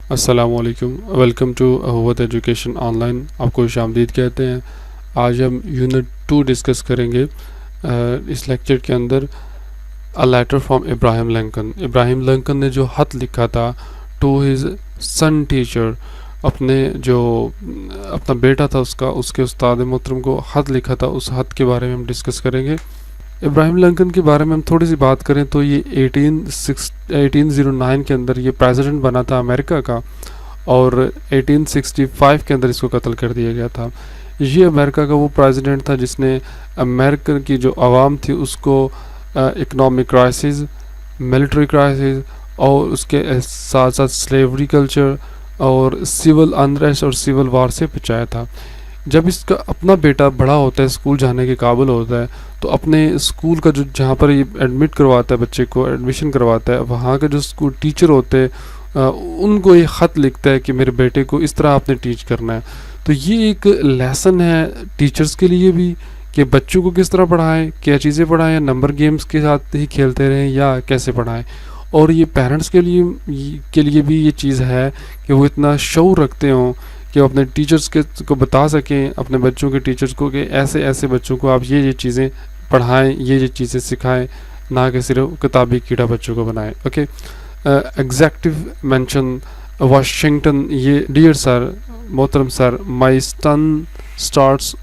السلام علیکم، welcome to ہوت ایجوکیشن آن لائن. آپ کو خوش آمدید کہتے ہیں. آج ہم یونٹ 2 ڈسکس کریں گے. اس لیکچر کے اندر اے لیٹر فرام ابراہیم لنکن. ابراہیم لنکن نے جو خط لکھا تھا ٹو ہز سن ٹیچر، اپنا بیٹا تھا اس کے استاد محترم کو خط لکھا تھا، اس خط کے بارے میں ہم ڈسکس کریں گے. ابراہیم لنکن کے بارے میں ہم تھوڑی سی بات کریں تو یہ 1809 کے اندر یہ پریزیڈنٹ بنا تھا امریکہ کا، اور 1865 کے اندر اس کو قتل کر دیا گیا تھا. یہ امریکہ کا وہ پریزیڈنٹ تھا جس نے امریکہ کی جو عوام تھی اس کو اکنامک کرائسس، ملٹری کرائسس، اور اس کے ساتھ ساتھ سلیوری کلچر اور سول انریسٹ اور سول وار سے بچایا تھا. جب اس کا اپنا بیٹا بڑا ہوتا ہے، اسکول جانے کے قابل ہوتا ہے، تو اپنے اسکول کا جہاں پر یہ ایڈمٹ کرواتا ہے، بچے کو ایڈمیشن کرواتا ہے، وہاں کے جو اسکول ٹیچر ہوتے ہیں ان کو یہ خط لکھتا ہے کہ میرے بیٹے کو اس طرح آپ نے ٹیچ کرنا ہے. تو یہ ایک لیسن ہے ٹیچرز کے لیے بھی کہ بچوں کو کس طرح پڑھائیں، کیا چیزیں پڑھائیں، یا نمبر گیمز کے ساتھ ہی کھیلتے رہیں یا کیسے پڑھائیں. اور یہ پیرنٹس کے لیے بھی یہ چیز ہے کہ وہ اتنا شعور رکھتے ہوں کہ وہ اپنے ٹیچرز کو بتا سکیں، اپنے بچوں کے ٹیچرز کو، کہ ایسے بچوں کو آپ یہ چیزیں پڑھائیں، یہ چیزیں سکھائیں، نہ کہ صرف کتابی کیڑا بچوں کو بنائیں. اوکے. Executive mansion Washington. یہ ڈیئر سر، محترم sir, my son starts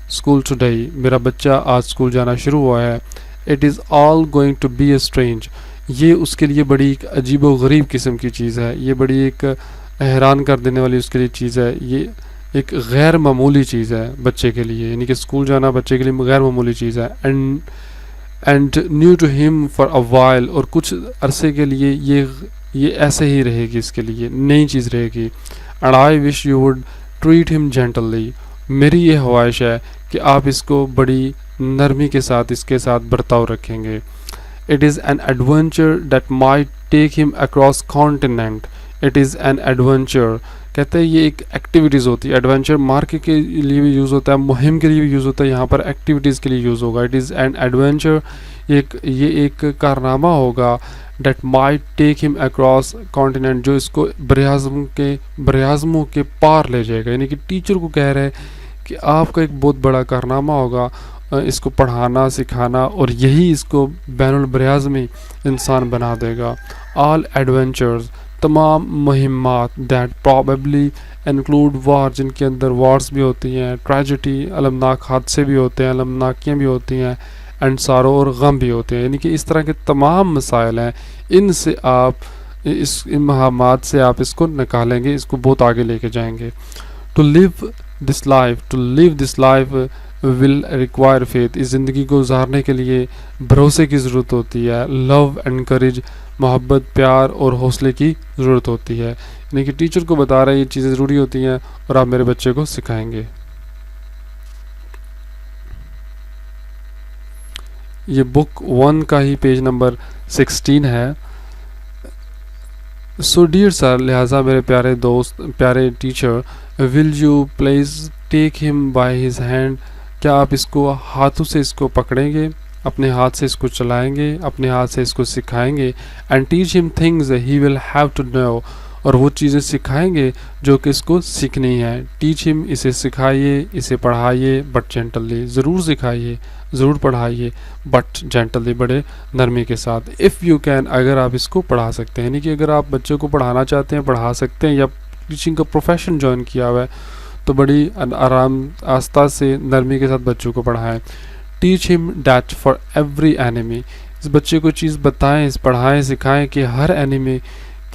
school today. میرا بچہ آج اسکول جانا شروع ہوا ہے. It is all going to be a strange. یہ اس کے لیے بڑی ایک عجیب و غریب قسم کی چیز ہے، یہ بڑی ایک حیران کر دینے والی اس کے لیے چیز ہے. یہ ایک غیر معمولی چیز ہے بچے کے لیے، یعنی کہ اسکول جانا بچے کے لیے غیر معمولی چیز ہے. اینڈ نیو ٹو ہم فار اے وائل. اور کچھ عرصے کے لیے یہ ایسے ہی رہے گی، اس کے لیے نئی چیز رہے گی. And I wish you would treat him gently. میری یہ خواہش ہے کہ آپ اس کو بڑی نرمی کے ساتھ اس کے ساتھ برتاؤ رکھیں گے. It is an adventure that might take him across continent. It is an adventure. کہتے ہیں یہ ایک ایکٹیویٹیز ہوتی ہے. ایڈونچر مارکیٹ کے لیے بھی یوز ہوتا ہے، مہم کے لیے بھی یوز ہوتا ہے، یہاں پر ایکٹیویٹیز کے لیے یوز ہوگا. It is an adventure. یہ ایک کارنامہ ہوگا that might take him across continent, جو اس کو براعظموں کے پار لے جائے گا. یعنی کہ ٹیچر کو کہہ رہے کہ آپ کا ایک بہت بڑا کارنامہ ہوگا اس کو پڑھانا سکھانا، اور یہی اس کو بین البراعظمی انسان بنا دے گا. آل ایڈونچرز. تمام مہمات دیٹ پرابیبلی انکلوڈ وار، جن کے اندر وارز بھی ہوتی ہیں، ٹریجڈی، المناک حادثے بھی ہوتے ہیں، المناکیاں بھی ہوتی ہیں، اینڈ سارو، اور غم بھی ہوتے ہیں. یعنی کہ اس طرح کے تمام مسائل ہیں، ان مہمات سے آپ اس کو نکالیں گے، اس کو بہت آگے لے کے جائیں گے. To live this life will require faith. اس زندگی کو گزارنے کے لیے بھروسے کی ضرورت ہوتی ہے. لو اینڈ کریج، محبت، پیار اور حوصلے کی ضرورت ہوتی ہے. یعنی کہ ٹیچر کو بتا رہے ہیں یہ چیزیں ضروری ہوتی ہیں اور آپ میرے بچے کو سکھائیں گے. یہ بک 1 کا ہی پیج نمبر 16 ہے. سو ڈیئر سر، لہٰذا میرے پیارے دوست، پیارے teacher, will you please take ہم بائی ہز ہینڈ. کیا آپ اس کو ہاتھوں سے اس کو پکڑیں گے، اپنے ہاتھ سے اس کو چلائیں گے، اپنے ہاتھ سے اس کو سکھائیں گے. And teach him things he will have to know. اور وہ چیزیں سکھائیں گے جو کہ اس کو سیکھنی ہے. ٹیچ ہم، اسے سکھائیے، اسے پڑھائیے، بٹ جینٹلی. ضرور سکھائیے، ضرور پڑھائیے، بٹ جینٹلی، بڑے نرمی کے ساتھ. اف یو کین، اگر آپ اس کو پڑھا سکتے ہیں. یعنی کہ اگر آپ بچوں کو پڑھانا چاہتے ہیں، پڑھا سکتے ہیں، یا ٹیچنگ کا پروفیشن جوائن کیا ہوا ہے، تو بڑی آرام آستہ سے نرمی کے ساتھ بچوں کو پڑھائیں. ٹیچ ہم دیٹ فار ایوری اینیمی. اس بچے کو چیز بتائیں، پڑھائیں، سکھائیں کہ ہر اینیمی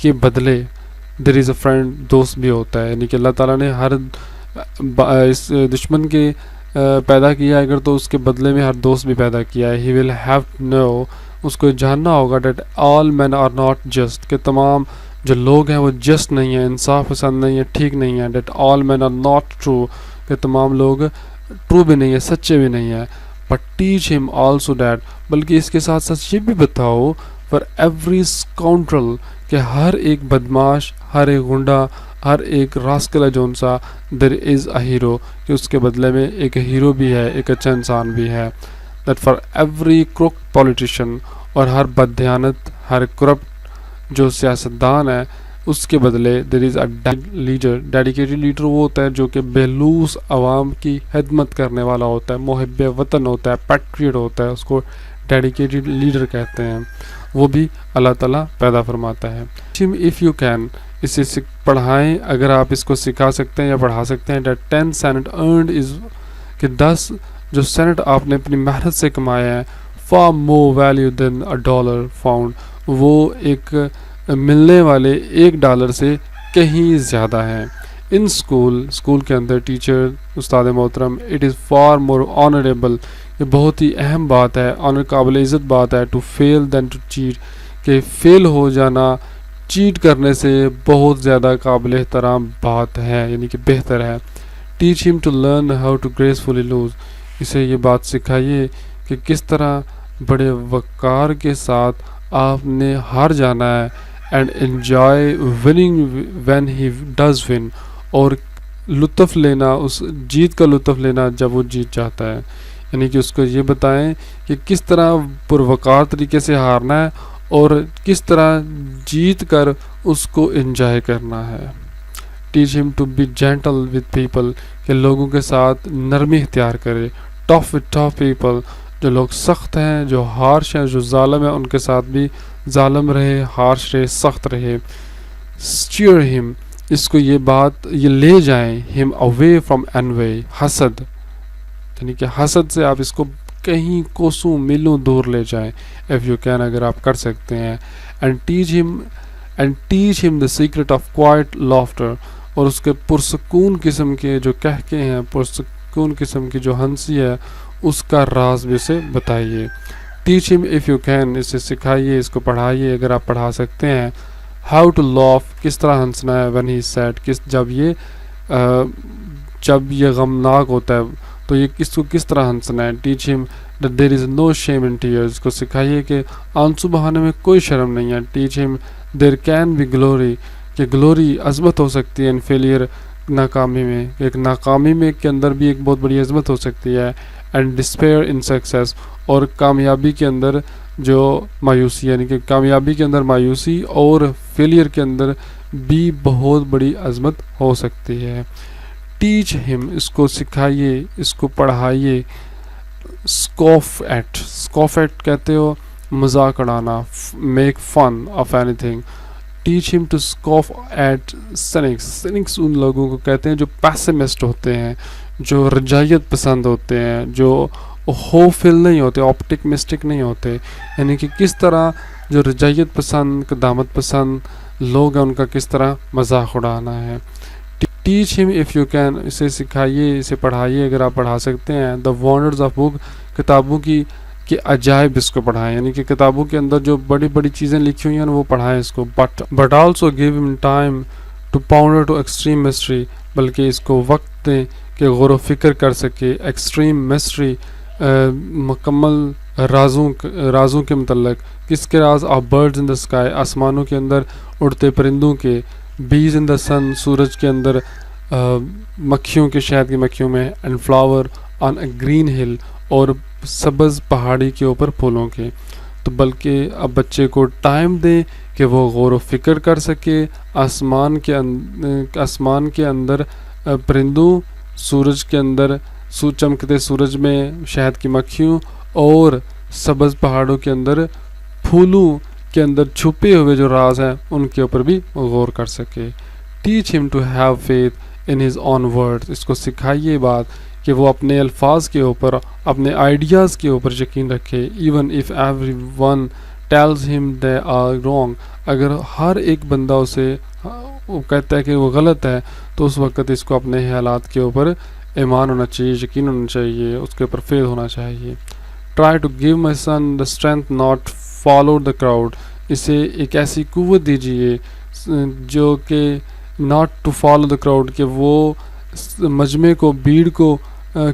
کے بدلے دیر از اے فرینڈ، دوست بھی ہوتا ہے. یعنی کہ اللہ تعالیٰ نے ہر اس دشمن کے پیدا کیا ہے اگر، تو اس کے بدلے میں ہر دوست بھی پیدا کیا ہے. ہی ول ہیو نو. اس کو جاننا ہوگا that all men are not just, کہ تمام جو لوگ ہیں وہ جسٹ نہیں ہیں، انصاف پسند نہیں ہیں، ٹھیک نہیں ہیں. That all men are not true, کہ تمام لوگ ٹرو بھی نہیں ہیں، سچے بھی نہیں ہیں. بٹ ٹیچ ہم آلسو دیٹ، بلکہ اس کے ساتھ ساتھ یہ بھی بتاؤ فار ایوری اسکاؤنڈرل، کہ ہر ایک بدماش، ہر ایک غنڈا، ہر ایک راسکل ہے جون سا، دیر از اے ہیرو، کہ اس کے بدلے میں ایک ہیرو بھی ہے، ایک اچھا انسان بھی ہے. دیٹ فار ایوری کروک پولیٹیشین، اور ہر بددیانت، ہر کرپٹ جو سیاستدان ہے، اس کے بدلے دیر از اے لیڈر. ڈیڈیکیٹڈ لیڈر وہ ہوتا ہے جو کہ بیلوس عوام کی خدمت کرنے والا ہوتا ہے, محب وطن ہوتا ہے, پیٹریٹ ہوتا ہے, اس کو ڈیڈیکیٹڈ لیڈر کہتے ہیں. وہ بھی اللہ تعالیٰ پیدا فرماتا ہے. اف یو کین, اسے پڑھائیں اگر آپ اس کو سکھا سکتے ہیں یا پڑھا سکتے ہیں. that 10 cent earned is کہ 10 جو سینٹ آپ نے اپنی محنت سے کمایا ہے, far more value than a dollar found, وہ ایک ملنے والے $1 سے کہیں زیادہ ہیں. ان اسکول کے اندر ٹیچر استاد محترم, it is far more honorable, یہ بہت ہی اہم بات ہے, آنر قابل عزت بات ہے, to fail than to cheat, کہ فیل ہو جانا چیٹ کرنے سے بہت زیادہ قابل احترام بات ہے, یعنی کہ بہتر ہے. teach him to learn how to gracefully lose, اسے یہ بات سکھائیے کہ کس طرح بڑے وقار کے ساتھ آپ نے ہار جانا ہے, and enjoy winning when he does win, اور لطف لینا, اس جیت کا لطف لینا جب وہ جیت جاتا ہے. یعنی کہ اس کو یہ بتائیں کہ کس طرح پروقار طریقے سے ہارنا ہے اور کس طرح جیت کر اس کو انجوائے کرنا ہے. teach him to be gentle with people, کہ لوگوں کے ساتھ نرمی اختیار کرے. tough with tough people, جو لوگ سخت ہیں, جو ہارش ہیں, جو ظالم ہیں, ان کے ساتھ بھی ظالم رہے, ہارش رہے, سخت رہے. steer him, اس کو یہ بات یہ لے جائیں, him away from envy, حسد, یعنی کہ حسد سے آپ اس کو کہیں کوسوں میلوں دور لے جائیں. if you can, اگر آپ کر سکتے ہیں. and teach him the secret of quiet laughter, اور اس کے پرسکون قسم کے جو کہکے ہیں, پرسکون قسم کی جو ہنسی ہے, اس کا راز بھی اسے بتائیے. teach him if you can, اسے سکھائیے, اس کو پڑھائیے اگر آپ پڑھا سکتے ہیں. how to laugh, کس طرح ہنسنا ہے. when he is sad, جب یہ غمناک ہوتا ہے تو یہ کس طرح ہنسنا ہے. teach him that there is no shame in tears, اس کو سکھائیے کہ آنسو بہانے میں کوئی شرم نہیں ہے. teach him there can be glory, کہ گلوری عظمت ہو سکتی ہے in failure, ناکامی میں, ایک ناکامی میں کے اندر بھی ایک بہت بڑی عظمت ہو سکتی ہے. and despair in success, اور کامیابی کے اندر جو مایوسی, یعنی کہ کامیابی کے اندر مایوسی اور فیلئر کے اندر بھی بہت بڑی عظمت ہو سکتی ہے. teach him, اس کو سکھائیے, اس کو پڑھائیے. scoff at کہتے ہو مذاق اڑانا, make fun of anything. teach him to scoff at cynics ان لوگوں کو کہتے ہیں جو پیسمسٹ ہوتے ہیں, جو رجائیت پسند ہوتے ہیں, جو ہوپفل نہیں ہوتے, آپٹمسٹک نہیں ہوتے. یعنی کہ کس طرح جو رجائیت پسند, قدامت پسند لوگ ہیں, ان کا کس طرح مذاق اڑانا ہے. teach him if you can, اسے سکھائیے, اسے پڑھائیے اگر آپ پڑھا سکتے ہیں. the wonders of book, کتابوں کی عجائب اس کو پڑھائیں, یعنی کہ کتابوں کے اندر جو بڑی بڑی چیزیں لکھی ہوئی ہیں وہ پڑھائیں اس کو. but also give him time to ponder to extreme mystery, بلکہ اس کو وقت دیں کہ غور و فکر کر سکے. ایکسٹریم مسٹری, مکمل رازوں کے متعلق. کس کے راز؟ Of birds in the sky, آسمانوں کے اندر اڑتے پرندوں کے. بیز ان دا سن, سورج کے اندر مکھیوں کے, شہد کی مکھیوں میں. And flower on a green ہل, اور سبز پہاڑی کے اوپر پھولوں کے. تو بلکہ اب بچے کو ٹائم دیں کہ وہ غور و فکر کر سکے آسمان کے اندر پرندوں, سورج کے اندر چمکتے سورج میں شہد کی مکھیوں, اور سبز پہاڑوں کے اندر پھولوں کے اندر چھپے ہوئے جو راز ہیں ان کے اوپر بھی غور کر سکے. teach him to have faith in his own words, اس کو سکھائیے بات کہ وہ اپنے الفاظ کے اوپر, اپنے آئیڈیاز کے اوپر یقین رکھے. even if everyone tells him they are wrong, اگر ہر ایک بندہ اسے وہ کہتا ہے کہ وہ غلط ہے, تو اس وقت اس کو اپنے حالات کے اوپر ایمان ہونا چاہیے, یقین ہونا چاہیے, اس کے اوپر فیض ہونا چاہیے. try to give my son the strength not follow the crowd, اسے ایک ایسی قوت دیجیے جو کہ not to follow the crowd, کہ وہ مجمع کو, بھیڑ کو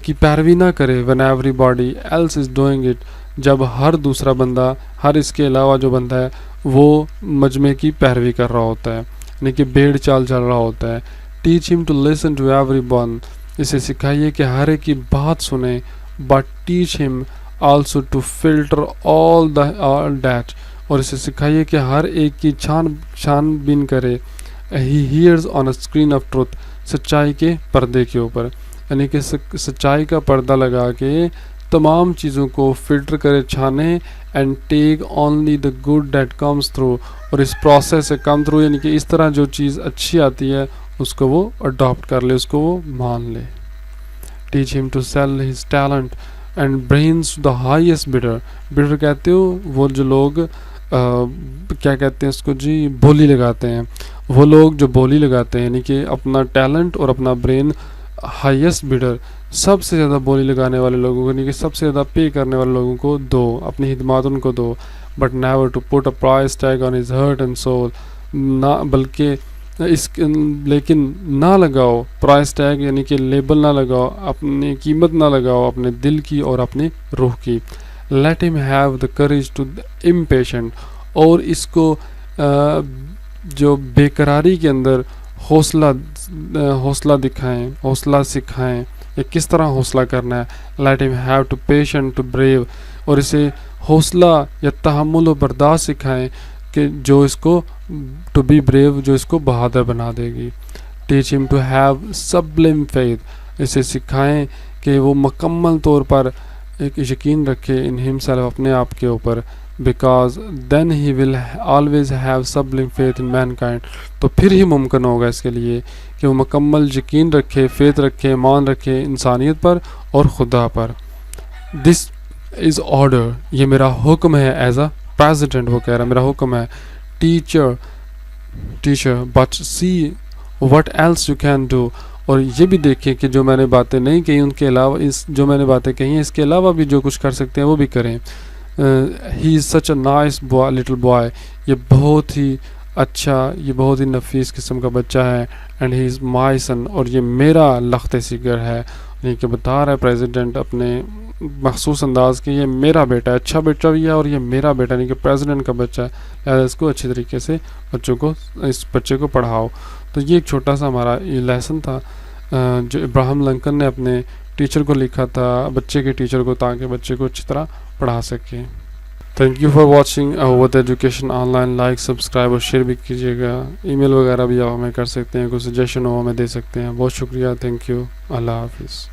کی پیروی نہ کرے. when everybody else is doing it, جب ہر دوسرا بندہ, ہر اس کے علاوہ جو بندہ ہے وہ مجمع کی پیروی کر رہا ہوتا ہے, یعنی کہ بھیڑ چال چل رہا ہوتا ہے. teach him to listen to everyone, اسے سکھائیے کہ ہر ایک کی بات سنیں. but teach him also to filter all that, اور اسے سکھائیے کہ ہر ایک کی چھان بین کرے, he hears on a screen of truth, سچائی کے پردے کے اوپر، یعنی کہ سچائی کا پردہ لگا کے تمام چیزوں کو فلٹر کرے چھانے، and take only the good that comes through, اور اس پروسیس سے کم تھرو، یعنی کہ اس طرح جو چیز اچھی آتی ہے اس کو وہ اڈاپٹ کر لے، اس کو وہ مان لے. Teach him to sell his talent and brains the highest bidder. Bidder کہتے ہو وہ جو لوگ کیا کہتے ہیں اس کو جی، بولی لگاتے ہیں. وہ لوگ جو بولی لگاتے ہیں، یعنی کہ اپنا ٹیلنٹ اور اپنا برین ہائیسٹ بڈر، سب سے زیادہ بولی لگانے والے لوگوں کو، یعنی کہ سب سے زیادہ پے کرنے والے لوگوں کو دو، اپنی خدمات ان کو دو. But never to put a price tag on his heart and soul, نہ بلکہ لیکن نہ لگاؤ پرائز ٹیگ، یعنی کہ لیبل نہ لگاؤ، اپنی قیمت نہ لگاؤ اپنے دل کی اور اپنے روح کی. Let him have the courage to impatient, اور اس کو جو بے قراری کے اندر حوصلہ دکھائیں، حوصلہ سکھائیں، یا کس طرح حوصلہ کرنا ہے. Let him have to patient to brave, اور اسے حوصلہ یا تحمل و برداشت سکھائیں کہ جو اس کو ٹو بی بریو، جو اس کو بہادر بنا دے گی. Teach him to have sublime faith, اسے سکھائیں کہ وہ مکمل طور پر ایک یقین رکھے ان ہمسیلف، اپنے آپ کے اوپر. Because then he will always have sublime faith in mankind, تو پھر ہی ممکن ہوگا اس کے لیے کہ وہ مکمل یقین رکھے، فیتھ رکھے، ایمان رکھے انسانیت پر اور خدا پر. دس از آرڈر، یہ میرا حکم ہے. ایز اے پریزیڈنٹ وہ کہہ رہا ہے میرا حکم ہے. Teacher but see what else you can do, اور یہ بھی دیکھیں کہ جو میں نے باتیں نہیں کہی ان کے علاوہ، اس جو میں نے باتیں کہی ہیں اس کے علاوہ بھی جو کچھ کر سکتے ہیں وہ بھی کریں. He is such a nice boy, little boy, یہ بہت ہی اچھا، یہ بہت ہی نفیس قسم کا بچہ ہے. اینڈ ہی از مائی سن، اور یہ میرا لخت سیگر ہے. یعنی کہ بتا رہا ہے پریزیڈنٹ اپنے مخصوص انداز کے، یہ میرا بیٹا ہے، اچھا بیٹا بھی ہے اور یہ میرا بیٹا، یعنی کہ پریزیڈنٹ کا بچہ ہے، لہٰذا اس کو اچھی طریقے سے اس بچے کو پڑھاؤ. تو یہ ایک چھوٹا سا ہمارا یہ لیسن تھا جو ابراہم لنکن نے اپنے ٹیچر کو لکھا تھا، بچے کے ٹیچر کو، تاکہ بچے کو اچھی طرح پڑھا سکے. Thank you for watching with education on line. Like, subscribe اور شیئر بھی کیجیے گا. ای میل وغیرہ بھی آپ ہمیں کر سکتے ہیں، کوئی سجیشن ہو ہمیں دے سکتے ہیں. بہت شکریہ، تھینک یو، اللہ حافظ.